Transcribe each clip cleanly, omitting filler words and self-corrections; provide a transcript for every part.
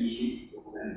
25년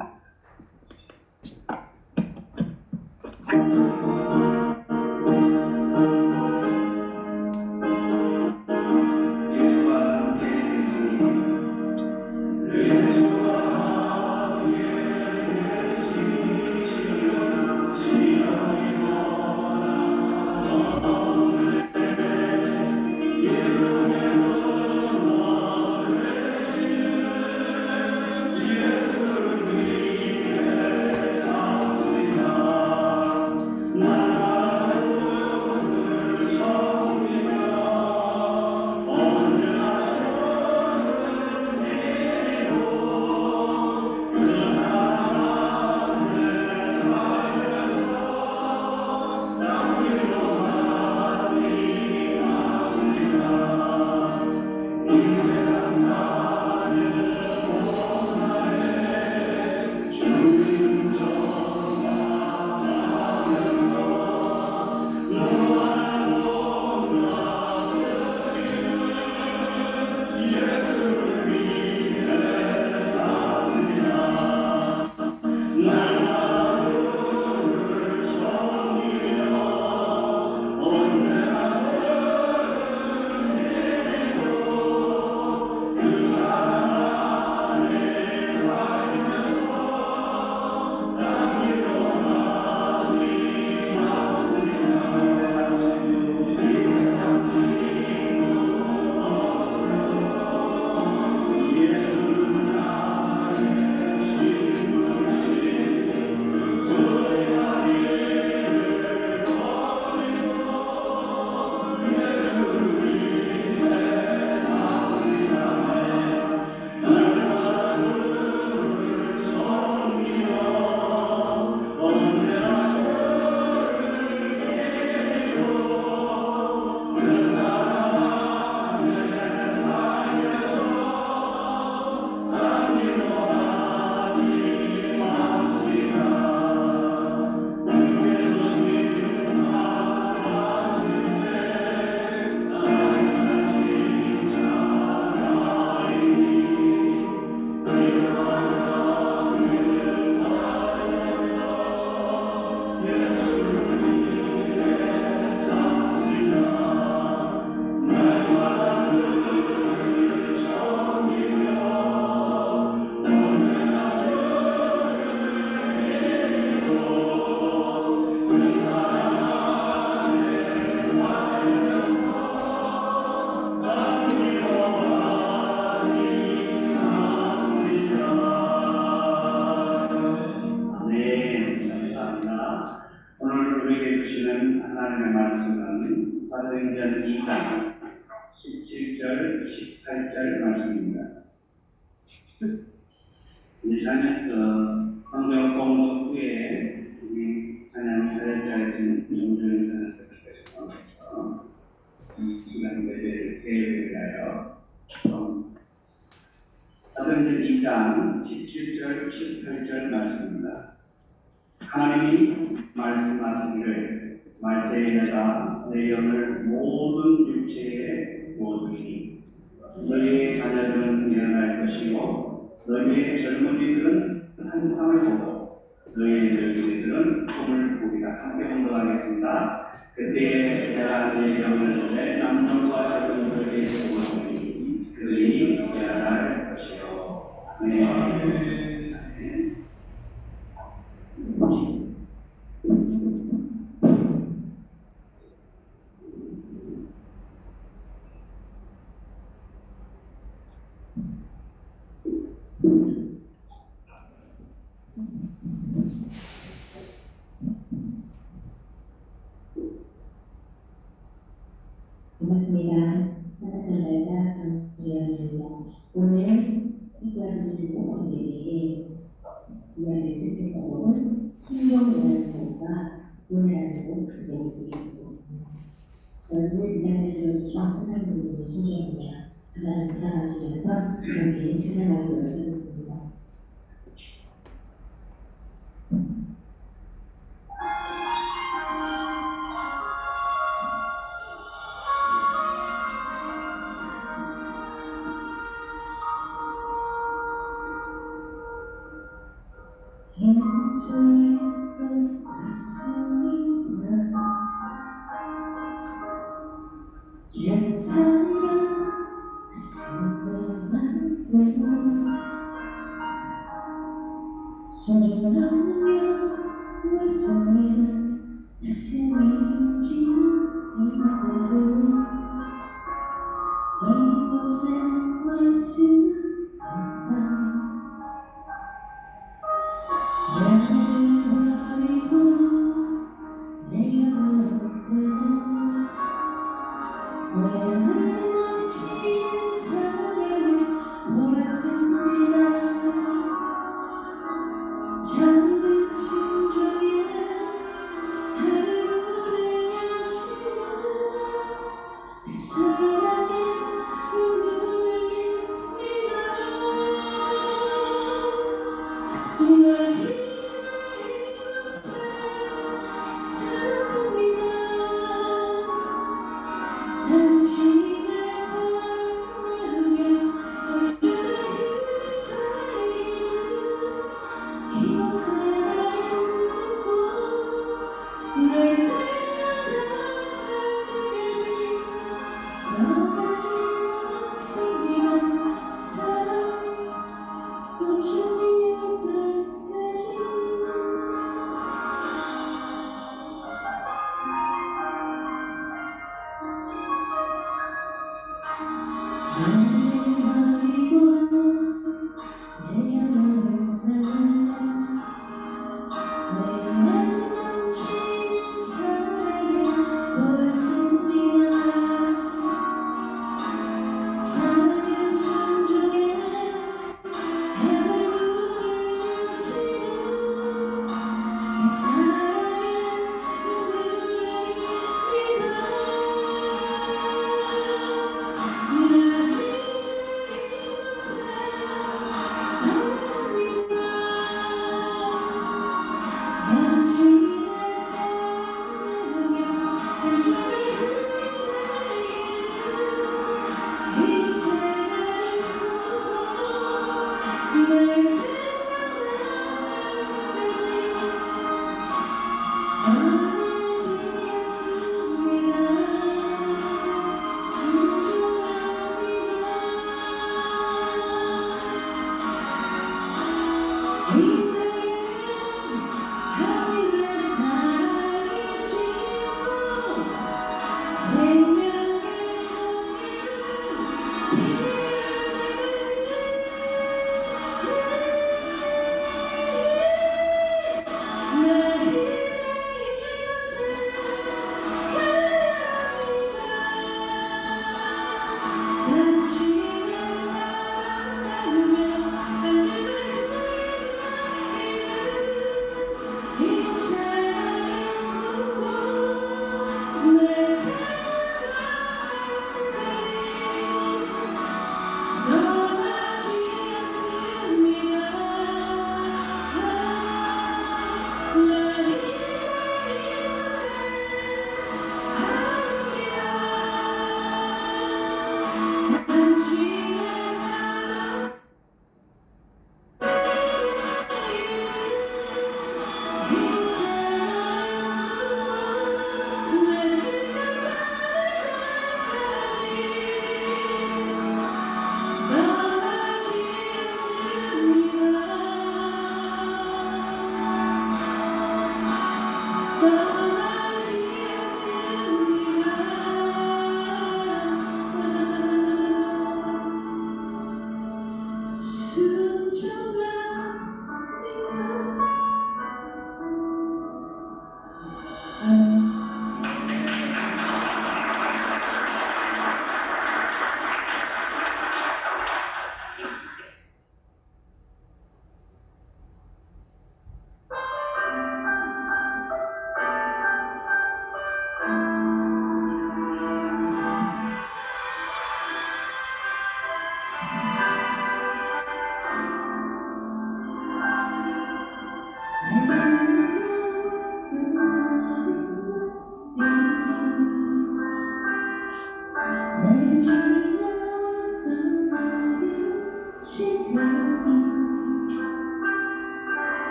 오늘 우리에게 주시는 하나님의 말씀은 사도행전 2장 17절, 18절 말씀입니다. 이제 성경 공부 후에 우리 찬양 사역자이신 정주영 찬양사님께서 이 시간 예배를 계획을 위하여 사도행전 2장 17절, 18절 말씀입니다. 하나님이 말씀하시기를 말세에 내가 내 영을 모든 육체에 모으리니 너희의 자녀들은 일어날 것이요 너희의 젊은이들은 환상을 보고 너희의 늙은이들은 꿈을 보리라. 함께 공동하겠습니다. 그때에 내가 내 영을 내 남편과 여러분들에게 모으리니 그들이 일어날 것이요. 아멘. 반갑습니다. 찬양 날짜 정주영입니다. 오늘 특별히 오픈 예배에 이야기를 드릴 제목은 순종이라는 곡과 은혜라는 곡 그대로 드리겠습니다. 저희도 이 자리에 들려주신 하나님의 순종이라 가사를 묵상하시면서 함께 찬양하도록 하겠습니다. 괜찮은 가슴이나 찬사랑 가슴만 안고 손을 넣으며 왔습니다. 가슴이 지는 이대로 이곳에 왔습니다. 나를 버리고 내려올 때는 왜 넘치는 사랑을 보았습니다. 작은 심장에 하루를 여시는 그 사랑의 눈물입니다. 나 이제 이곳에 삽니다. 당신의 사랑하며 당신의 힘을 이곳에 날 묻고 날 생각할 때까지 떠나지 않습니다. 사랑 놓치기 때까지 나를 버리고 내려올 때는 왜 넘치는 사랑을 보았습니다. 작은 숨중에 하루를 여시는 그 사랑의 눈물입니다. 나 이제 이곳에 삽니다. 당신의 사랑하며 당신의 이곳에 나를 두고 날 생각날 때까지 떠나지 않습니다. 순종합니다. 이 땅에는 하늘의 살아계시고 생명의 공기를 나 이제 이곳에 삽니다. 당신의 사랑하며 당신의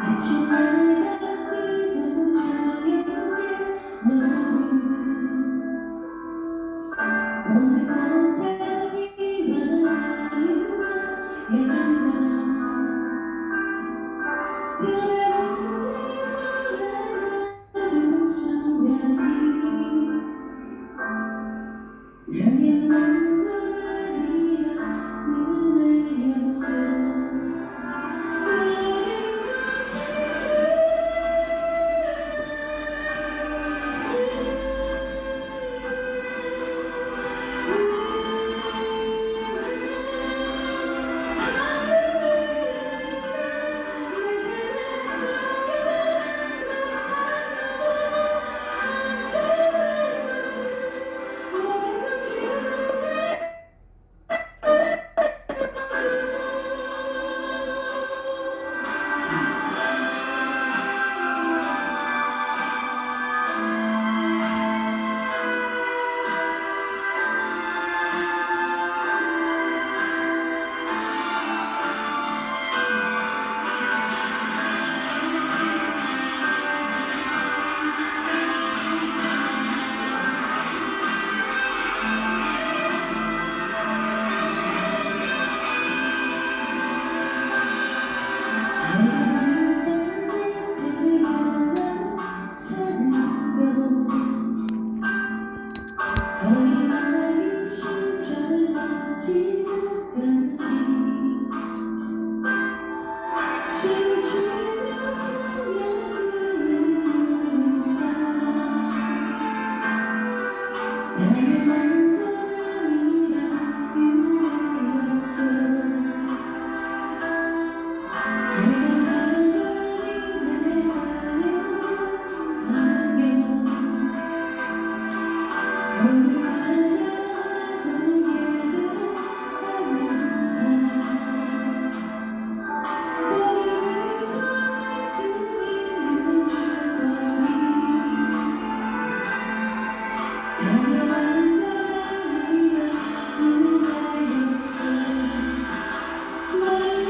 아침마다 뜨거운 저녁에 너무 오늘 깜짝이만 영광 별의 모든 순간이 당연한 건 아니라 은혜였어 어린아이 심장하지 못한지 숨 쉬며 살려는 사랑 당연한 건 아니라 은혜였어 내가 하는 내 자녀 사랑 오늘 찬양하는 예배를 하면서 너를 전할 수 있는 축복이 당연한 건 아니라 은혜였어 너를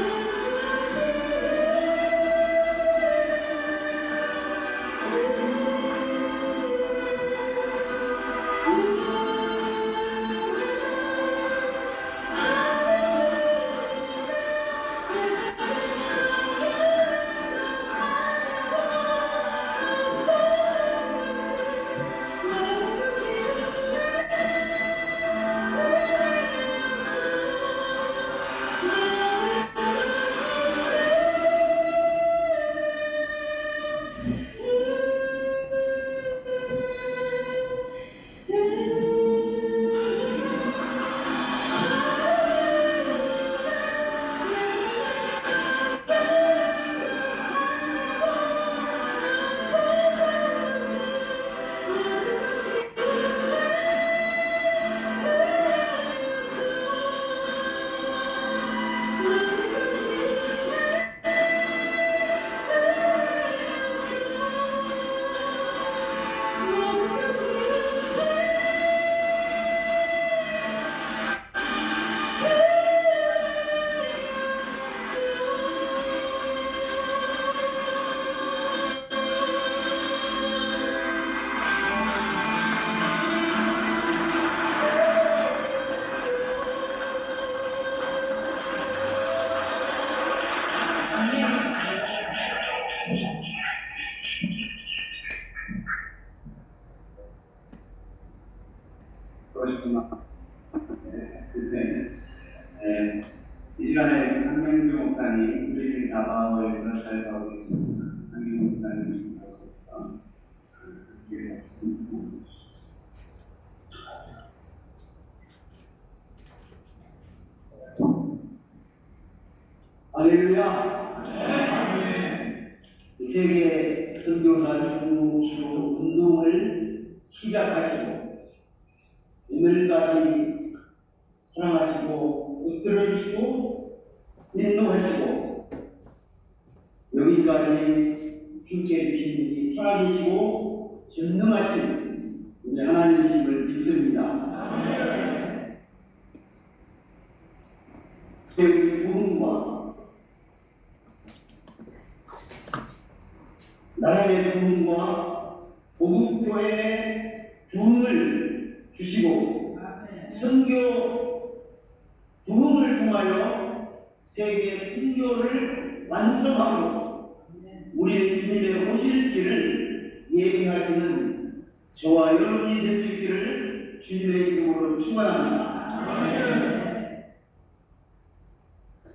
그러시구나. 그때 이 시간에 상명규 목사님 브리핑 다바오에서 살고 있습니다. 상명규 목사님 오셨습니다. 할렐루야. 이 세계 선교사 주기로 운동을 시작하시고 오늘까지 사랑하시고 붙들어주시고 인도하시고 여기까지 함께 해주신 분이 살아계시고 전능하신 우리 하나님이심을 믿습니다. 제 부흥과 나라의 부흥과 보국교회의 부흥을 주시고 선교 부흥을 통하여 세계 선교를 완성하고 우리 주님의 오실 길을 예비하시는 저와 여러분이 될 수 있기를 주님의 이름으로 축원합니다.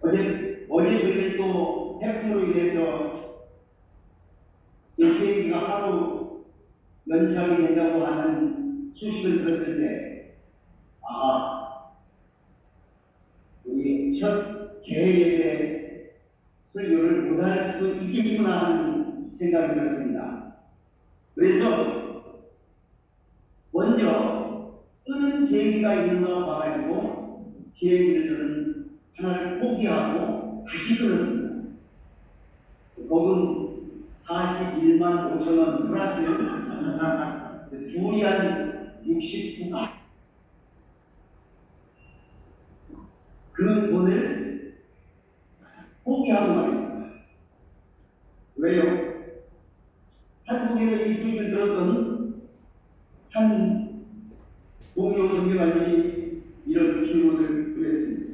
어제 저희들 또 태풍으로 인해서 제 비행기가 하루 연착이 된다고 하는 소식을 들었을 때, 우리 첫 개회에 설교를 못할 수도 있겠구나 하는 생각이 들었습니다. 그래서 먼저 끄는 계기가 있는가 봐가지고 비행기를 저는 하나를 포기하고 다시 끊었습니다. 거금 41만 5천 원 플러스면 둘이 한 69. 그 돈을 포기하고 말입니다. 왜요? 한국에서 이 소식을 들었던 한 동료 선교관님이 이런 기도를 드렸습니다.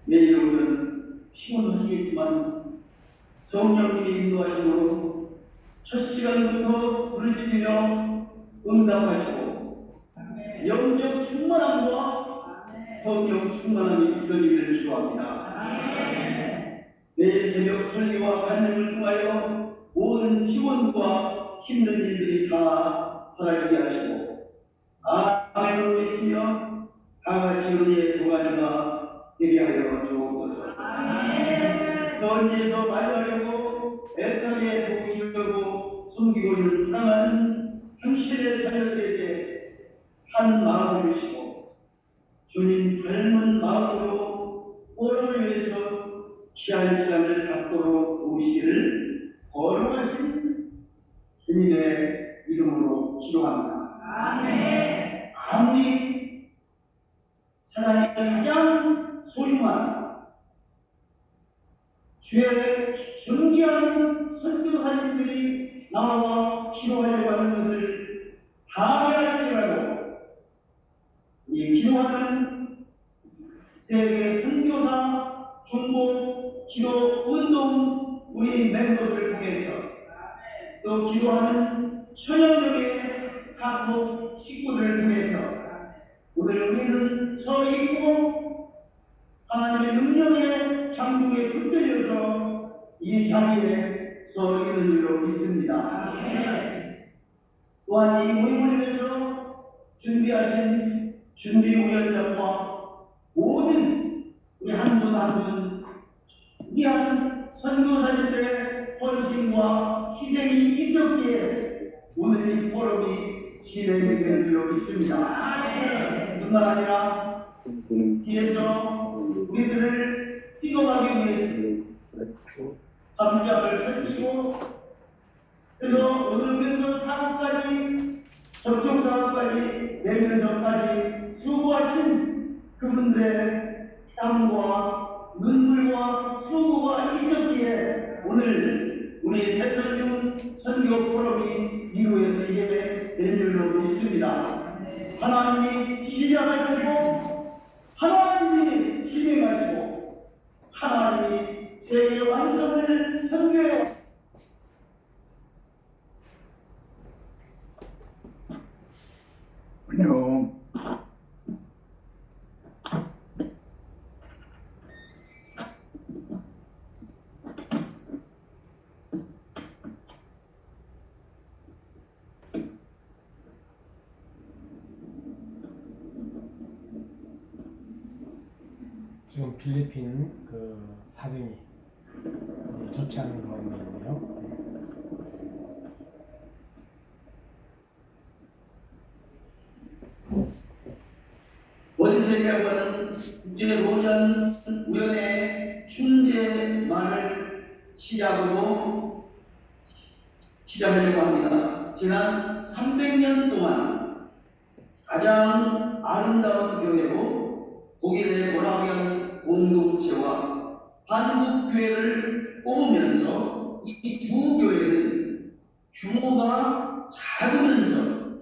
내일 오면 피곤하시겠지만 성령님이 인도하심으로 첫 시간부터 부르짖으며 응답하시고 영적 충만함과 성령 충만함이 있어지기를 기도합니다. 내일 새벽 설교와 간증을 통하여 모든 피곤과 힘든 일들이 다 사라지게 하시고 아멘을 외치며 다같이 은혜의 도가니가 되게 하여 주옵소서. 현지에서 맞이하려고 애타게 도우시려고 숨기고 있는 사랑하는 당신의 자녀들에게 한 마음을 주시고 주님 닮은 마음으로 오를 위해서 귀한 시간을 갖도록 오시기를 거룩하신 주님의 이름으로 기도합니다. 아무리 사랑의 가장 소중한 주의 존귀한 선교사님들이 나와 기도하려고 하는 것을 다 알지라도 이 기도하는 세계 선교사 중보 기도 운동 우리 멤버들을 통해서 또 기도하는 천여명의 카톡 식구들을 통해서 오늘 우리는 서 있고 하나님의 능력의 장중에 붙들려서 이 자리에 서 있는 줄로 믿습니다. 또한 이 모임을 위해서 준비하신 준비위원장과 모든 우리 한 분 한 분 귀한 선교사님들의 헌신과 희생이 있었기에 오늘 이 포럼이 진행되게 된 줄로 믿습니다. 뿐만 아니라 뒤에서 우리들을 픽업하기 위해서 감짝을 설치고 그래서 오늘 그래서 사업까지 접촉 사업까지 내면서까지 수고하신 그분들의 땀과 눈물과 수고가 있었기에 오늘 우리 새선중 선교 포럼이 이루어지게 된 줄로 믿습니다. 하나님이 시작하시고 하나님이 진행하시고 하나님이 세계 완성을 선교해 안녕. 지금 필리핀 그 사정이 좋지 않은 가운데 있네요. 원세계와는 국제로전위원회 춘제만을 시작하려고 합니다. 지난 300년 동안 가장 아름다운 교회로 독일의 모라비안 공동체와 한국 교회를 뽑으면서 이 두 교회는 규모가 작으면서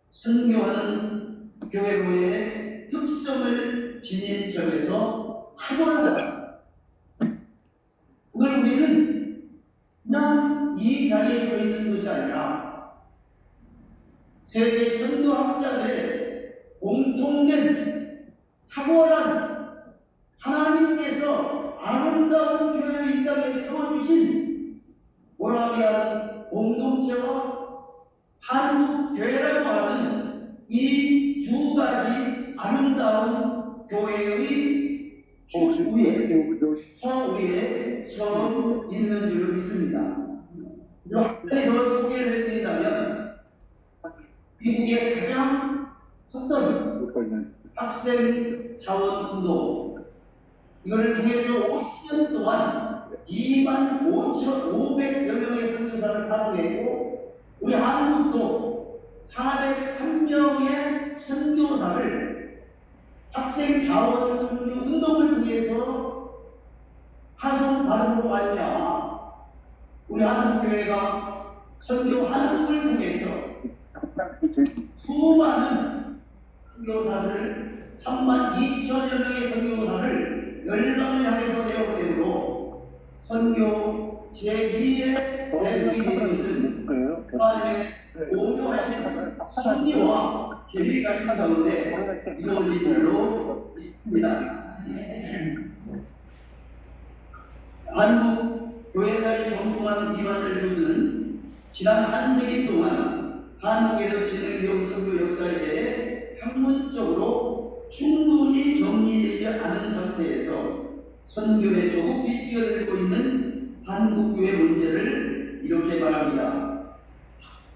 선교하는 교회로의 특성을 지닌 점에서 탁월하다. 그걸 우리는 그냥 이 자리에 서 있는 것이 아니라 세계 선교학자들의 공통된 탁월한 하나님께서 아름다운 교회를 이 땅에 세워주신 모라비안 공동체와 한국 교회라고 하는 이 두 가지 아름다운 교회의 서위에 서 있는 줄로 믿습니다. 이렇게 더 소개를 해드린다면 미국의 가장 컸던 학생 자원 운동 이거를 통해서 50년 동안 25,500여 명의 선교사를 파송했고 우리 한국도 403명의 선교사를 학생 자원 선교 운동을 통해서 파송받음으로 말미암아 우리 한국교회가 선교 한국을 통해서 수많은 선교사들을 32,000여 명의 선교사를 열방을 향해서 내어보내므로 선교 제2의 대국이 되는 것은 하나님의 오묘하신 섭리와 계획하신 가운데 이루어진 줄로 믿습니다. 한국 교회사의 정통한 기반을 이루는 지난 한 세기 동안 한국에서 진행되어 선교 역사에 대해 학문적으로 충분히 정리되지 않은 상태에서 선교에 조급히 뛰어들고 있는 한국교회 문제를 이렇게 말합니다.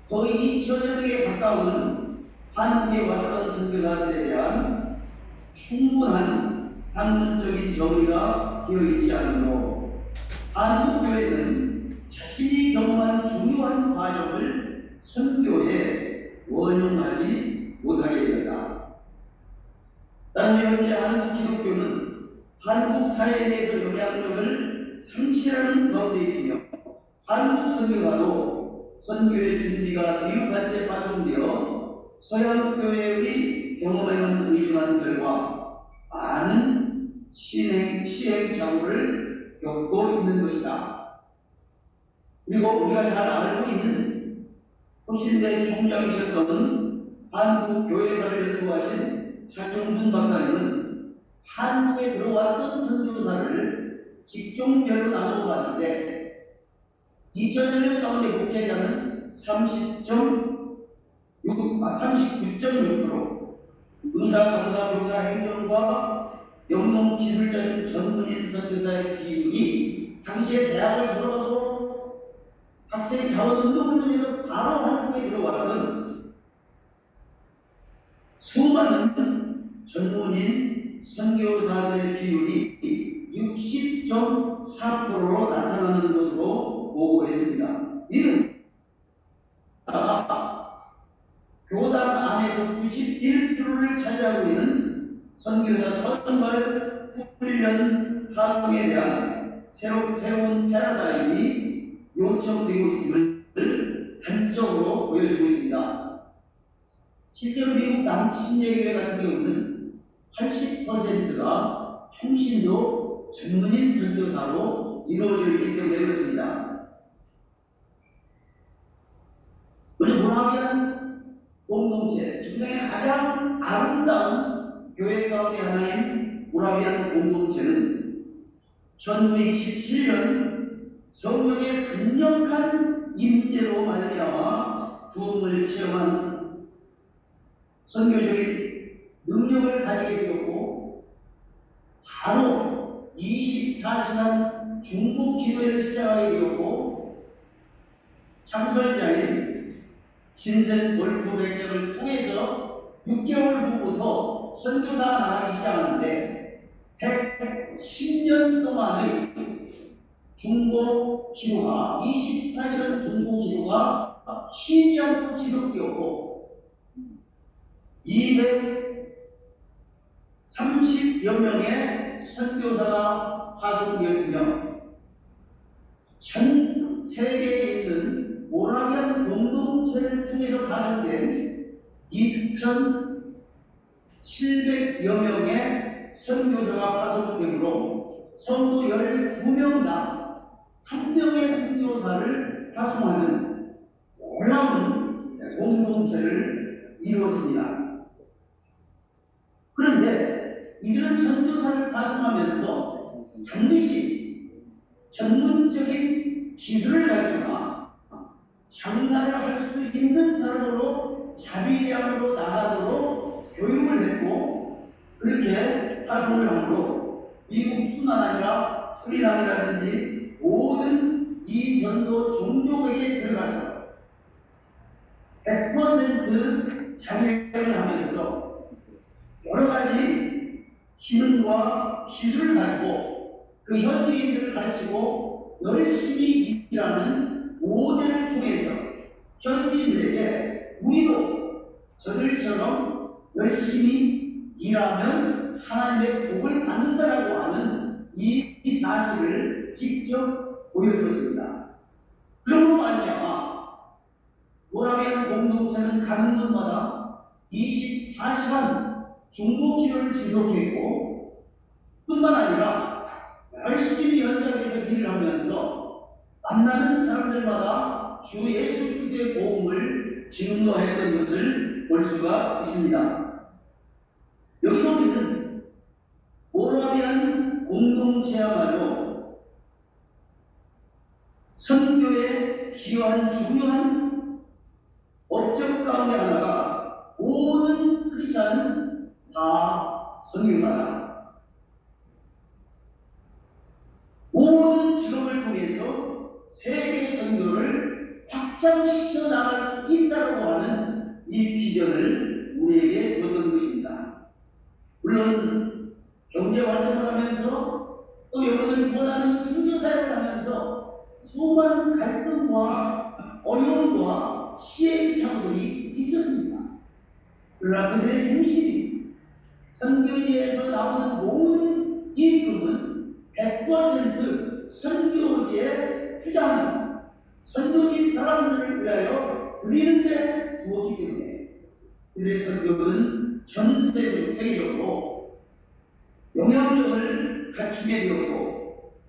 거의 2,000여명에 가까운 한국에 왔던 선교사들에 대한 충분한 학문적인 정의가 되어 있지 않으므로 한국교회는 자신이 경험한 중요한 과정을 선교에 원용하지 못하게 됩니다. 따라서 현재 한국 기독교는 한국 사회에 대해서 영향력을 상실하는 가운데 있으며 한국 선교가도 선교의 준비가 미흡한 채 파송되어 서양교회의 경험에만 의존한 결과 많은 시행착오를 겪고 있는 것이다. 그리고 우리가 잘 알고 있는 호신대 총장이셨던 한국교회사를 연구하신 차종순 박사님은 한국에 들어왔던 선교사를 직종별로 나눠봤는데 2000년 가운데 목회자는 39.6%, 의사, 강사, 교사, 행정과 영농 기술자 전문인 선교사의 비율이 당시에 대학을 졸업하고 학생 자원 운동을 통해서 바로 한국에 들어왔던 수많은 전문인 선교사들의 비율이 60.4%로 나타나는 것으로 보고했습니다. 이는 교단 안에서 91%를 차지하고 있는 선교사 선발 훈련 파송에 대한 새로운 패러다임이 요청되고 있음을 단적으로 보여주고 있습니다. 실제로 미국 남침례교회 같은 경우는 80%가 총신도 전문인 선교사로 이루어져 있기 때문에 그렇습니다. 우리 모라비안 공동체, 지구상의 가장 아름다운 교회 가운데 하나인 모라비안 공동체는 1927년 성령의 강력한 임재로 말미암아 부흥을 체험한 선교적인 능력을 가지게 되었고 바로 24시간 중보 기도회를 시작하게 되었고 창설자인 신센 골프 백작을 통해서 6개월 후부터 선교사가 나가기 시작하는데 110년 동안의 중보 기도가 24시간 중보 기도가 쉬지 않고 지속되었고 230여 명의 선교사가 파송되었으며 전 세계에 있는 모라비안 공동체를 통해서 가설된 2,700여 명의 선교사가 파송되므로 성도 12명당 1명의 선교사를 파송하는 놀라운 공동체를 이루었습니다. 그런데 이들은 선교사를 파송하면서 반드시 전문적인 기술을 가지거나 장사를 할 수 있는 사람으로 자비량으로 나가도록 교육을 했고, 그렇게 파송을 함으로 미국뿐만 아니라 수리남이라든지 모든 이 전도 종족에게 들어가서 100% 자비량을 하면서 여러 가지 기능과 기술을 가지고 그 현지인들을 가르치고 열심히 일하는 모델을 통해서 현지인들에게 우리도 저들처럼 열심히 일하면 하나님의 복을 받는다라고 하는 이 사실을 직접 보여주었습니다. 그런 것 말미암아 모라비안 공동체는 가는 곳마다 24시간 중보기도를 지속했고, 뿐만 아니라 열심히 현장에서 일을 하면서 만나는 사람들마다 주 예수 그리스도의 복음을 증거했던 것을 볼 수가 있습니다. 여기서 우리는 모라비안 공동체야말로 선교에 기여한 중요한 업적 가운데 하나가 모든 크리스찬은 다 선교사다. 모든 직업을 통해서 세계 선교를 확장시켜 나갈 수 있다고 하는 이 비전을 우리에게 주었던 것입니다. 물론 경제 활동을 하면서 또 여러분을 구원하는 선교사를 하면서 수많은 갈등과 어려움과 시행착오들이 있었습니다. 그러나 그들의 정신이 선교지에서 나오는 모든 이익금은 100% 선교지에 투자하는 선교지 사람들을 위하여 드리는데 두었기 때문에 그들의 선교는 전 세계적으로 영향력을 갖추게 되었고,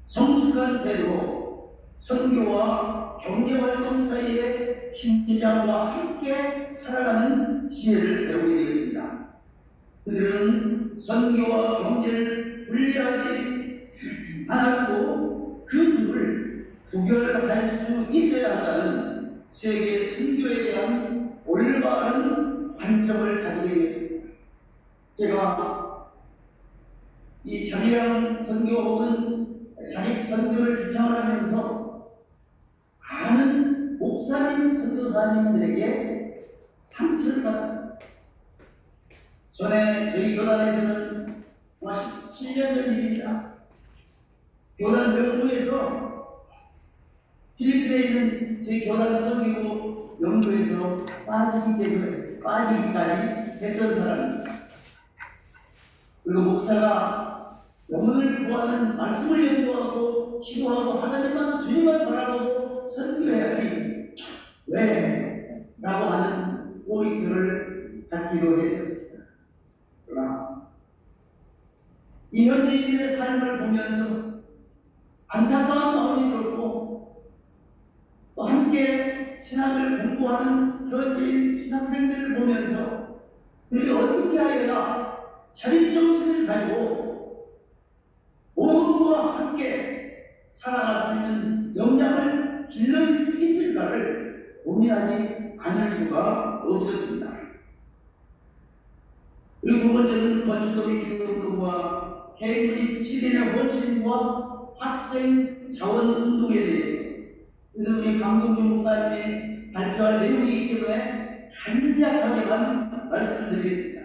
성숙한 태도로 선교와 경제활동 사이에 신장과 함께 살아가는 지혜를 배우게 되었습니다. 그들은 선교와 경제를 분리하지 않았고 그 둘을 구별할 수 있어야 한다는 세계 선교에 대한 올바른 관점을 가지게 되었습니다. 제가 이 자비랑 선교 혹은 자립 선교를 주창을 하면서 많은 목사님, 선교사님들에게 상처를 받았습니다. 전에 저희 교단에서는 17년 전 일입니다. 교단 명부에서 필리핀에 있는 저희 교단 섬기고 명부에서 빠지기까지 했던 사람입니다. 그리고 목사가 영혼을 구하는 말씀을 연구하고 기도하고 하나님만 주님만 바라보고 선교해야지 왜? 라고 하는 포인트를 갖기도 했었습니다. 그러나 이 현지인들의 삶을 보면서 안타까운 마음이 들었고, 또 함께 신학을 공부하는 현지인 신학생들을 보면서 그들이 어떻게 하여야 자립정신을 가지고 모두와 함께 살아갈 수 있는 역량을 길러줄 수 있을까를 고민하지 않을 수가 없었습니다. 그리고 두 번째는 건축도비 기도운동과 케임브리지 7인의 헌신과 학생 자원 운동에 대해서 우리 강동주 목사님이 발표할 내용이 있기 때문에 간략하게만 말씀드리겠습니다.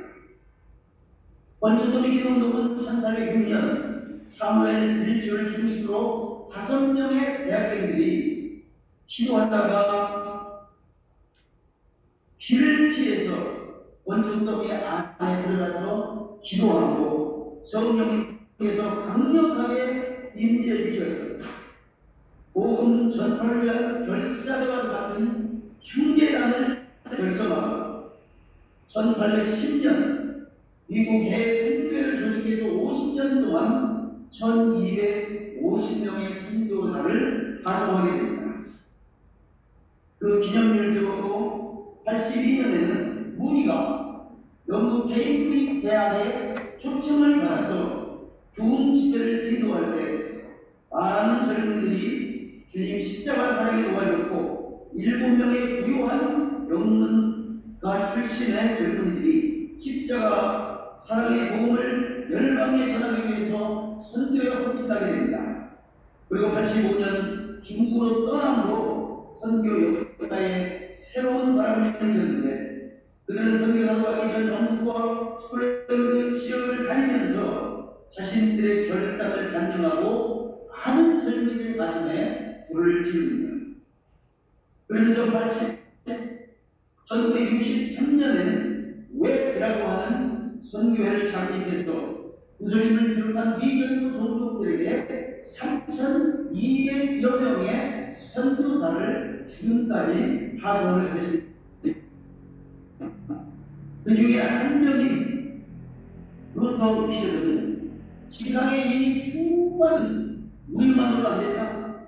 건축도비 기도운동은 1806년 사무엘 밀주를 중심으로 5명의 대학생들이 기도하다가 길을 피해서 건축더미 안에 들어가서 기도하고 성령께서 강력하게 임재해 주셨습니다. 복음 전파를 위한 결사대와 같은 형제단을 결성하고 1810년 미국 해선교회를 조직해서 50년 동안 1250명의 선교사를 파송하게 됩니다. 그 기념일을 세우고 82년에는 무리가 영국 케임브리지 대학의 초청을 받아서 구원 집회를 인도할 때 많은 젊은이들이 주님 십자가 사랑에 녹아졌고 7명의 부유한 영문가 출신의 젊은이들이 십자가 사랑의 복음을 열방에 전하기 위해서 선교에 헌신하게 됩니다. 그리고 85년 중국으로 떠남으로 선교 역사에 새로운 바람이 불었는데 그는 선교사로 가기 전 영국과 스쿨 시험을 다니면서 자신들의 결단을 단정하고 많은 젊은이들 가슴에 불을 지릅니다. 그러면서 1963년에는 웹이라고 하는 선교회를 창립해서 무슬림을 비롯한 미전부 종족들에게 3,200여 명의 선교사를 지금까지 파송을 했습니다. 그 중에 한 명인 루터 비셔프는 지상의 이 수많은 우리만으로 안 된다.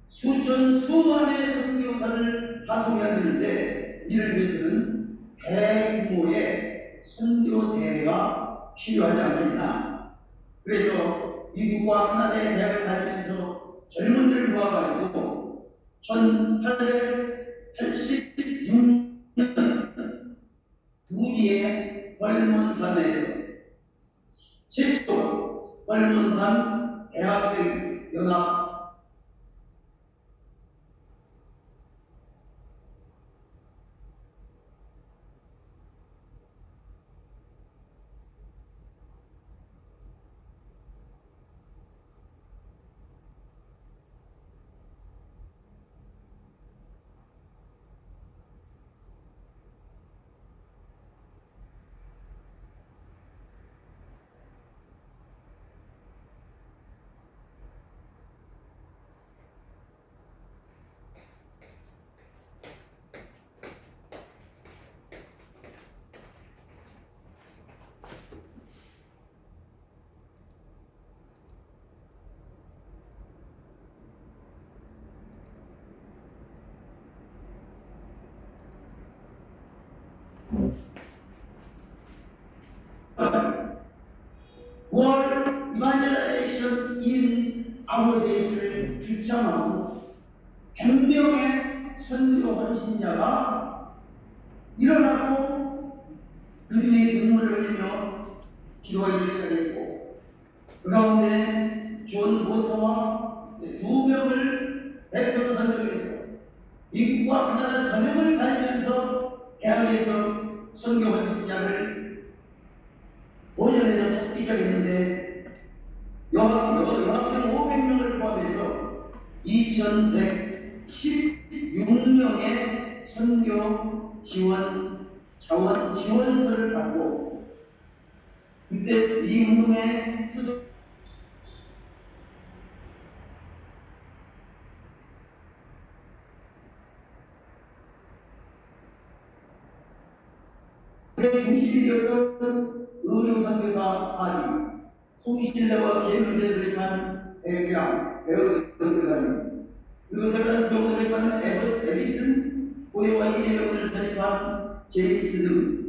수천 수만의 선교사를 파송해야 되는데 이를 위해서는 대규모의 선교 대회가 필요하지 않겠나. 그래서 미국과 카나다의 대학을 다니면서 젊은이들 모아가지고 1886년 부디의 벌몬산에서 최초 벌몬산 대학생 연합 월 이반젤레이션 인 아워데이스를 주창하고 100명의 선교 헌신자가 일어나고 그들이 눈물을 흘리며 기도하기 시작했고 그 가운데 존 모터와 2명을 대표로 선정해서 미국과 카나다 전역을 다니면서 대학에서 선교 헌신자를 본연에서 찾기 시작했는데 여학생 500명을 포함해서 2116명의 선교 지원 자원 지원서를 받고 그때 이 운동의 수도 중심이 되었던 의료선교사 아리, 송신래와 계획을 대립한 에그랑, 에어드 선교사님, 그리고 세브란스 병원을 대립한 에버스 에비슨, 고해와 이대병원을 대립한 제임스 등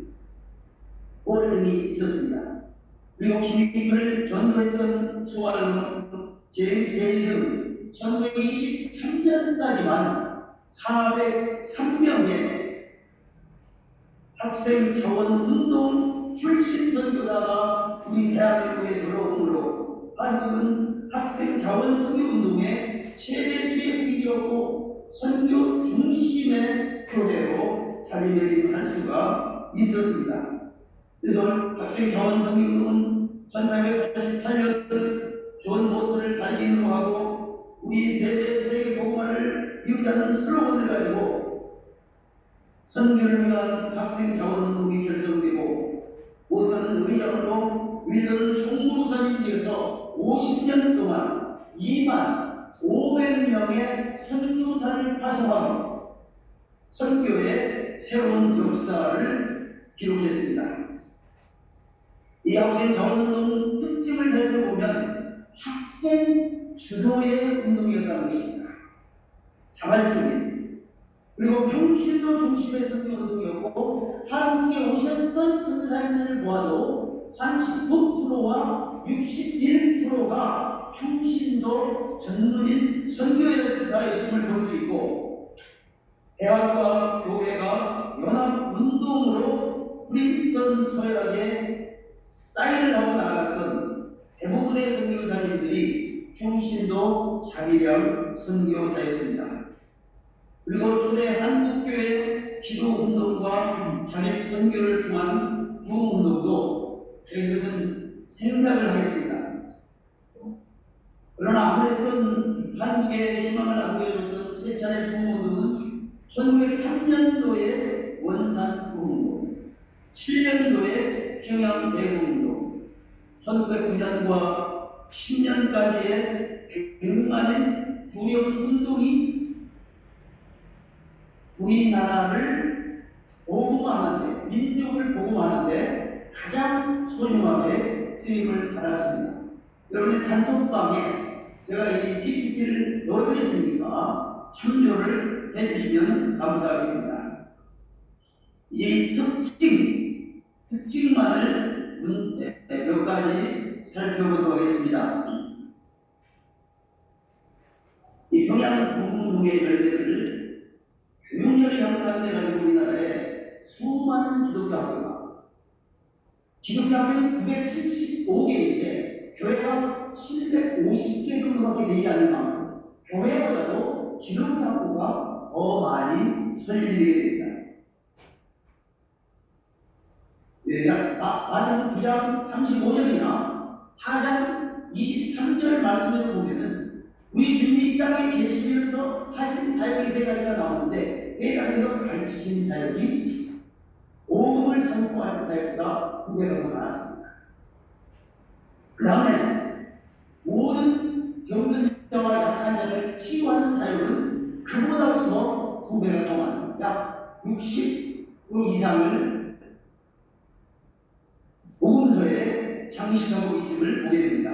등이 있었습니다. 그리고 기믹을 전도했던 수활론, 제임스 베리 등 1923년까지만 403명의 학생 자원 운동 출신 선교사가 우리 대한민국에 들어오므로 한국은 학생 자원 선교 운동의 최대 수혜국이 되었고 선교 중심의 교회로 자리매김할 수가 있었습니다. 그래서 학생 자원 선교 운동은 1888년 존 모터를 발견으로 하고 우리 세계 복음화를 이루자는 슬로건을 가지고 선교를 위한 학생 자원운동이 결성되고 모터는 의장으로 윌던 총무사님 뒤에서 50년 동안 2만 5 500명의 선교사를 파송하고 선교의 새로운 역사를 기록했습니다. 이 학생 자원운동 특징을 살펴보면 학생 주도의 운동이었다는 것입니다. 자발적인 그리고 평신도 중심의 선교운동이었고 한국에 오셨던 선교사님들을 보아도 39%와 61%가 평신도 전문인 선교사였음을 볼 수 있고 대학과 교회가 연합운동으로 브리스턴 서열하게 사인을 하고 나갔던 대부분의 선교사님들이 평신도 자비령 선교사였습니다. 그리고 초대 한국교회 기도운동과 자립선교를 통한 부흥운동도 저희것은 생각을 하겠습니다. 그러나 아무래도 한국에 희망을 안겨줬던 세 차례 부흥운동은 1903년도에 원산 부흥운동, 7년도에 평양 대부운동, 1909년과 10년까지의 100만의 구역운동이 우리나라를 복음하는데, 민족을 복음하는데 가장 소중하게 쓰임을 받았습니다. 여러분의 단톡방에 제가 이 PPT를 넣어드렸으니까 참조를 해주시면 감사하겠습니다. 이 특징만을 몇 가지 살펴보도록 하겠습니다. 이 평양 부흥운동의 열매를 교육열이 형성돼가지고 우리나라에 수많은 기독교학교는 975개인데 교회가 750개 정도밖에 되지 않는 만큼 교회보다도 기독교학교가 더 많이 설립되게 됩니다. 마태복음 9장 35절이나 4장 23절 말씀을 보면은 우리 주님이 이 땅에 계시면서 하신 사역이 세 가지가 나오는데 이 땅에서 가르치신 사역이 복음을 선포하신 사역보다 9배가 더 많았습니다. 그 다음에 모든 병든 자와 약한 자를 치유하는 사역은 그보다도 더 9배가 더 많은 약 60% 이상을 복음서에 장식하고 있음을 보게 됩니다.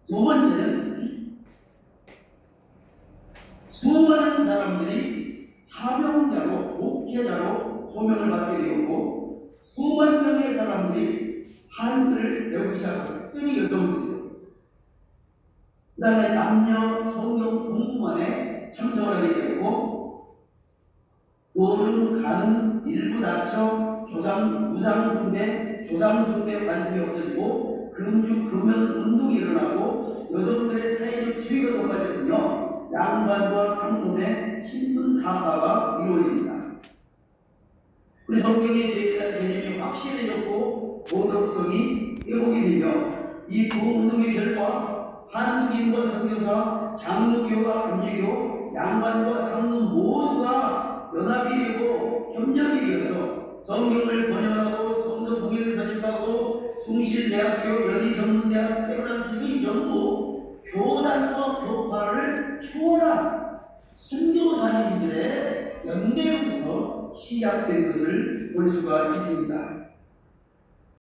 두 번째는 수많은 사람들이 사명자로 목회자로 소명을 받게 되었고 수만 명의 사람들이 한글을 배우기 시작하고 특별히 여성들이요. 그 다음에 남녀 성경 공부만에 참석을 하게 되었고 노는 가는 일부 다쳐 조상숭배 관심이 없어지고 금주 금연 운동이 일어나고 여성들의 사회적 지위가 높아졌으며 양반과 상놈의 신분 타파가 이루어집니다. 우리 성경의 죄에 대한 개념이 확실해졌고 도덕성이 회복이 되며 이 부흥운동의 결과 한국인과 선교사, 장로교와 금리교, 양반과 상놈 모두가 연합이 되고 협력이 되어서 성경을 번역하고 성서 공예를 전입하고 숭실대학교, 연희전문대학, 세브란스이 전부 교단과 교파를 추월한 선교사님들의 연대로부터 시작된 것을 볼 수가 있습니다.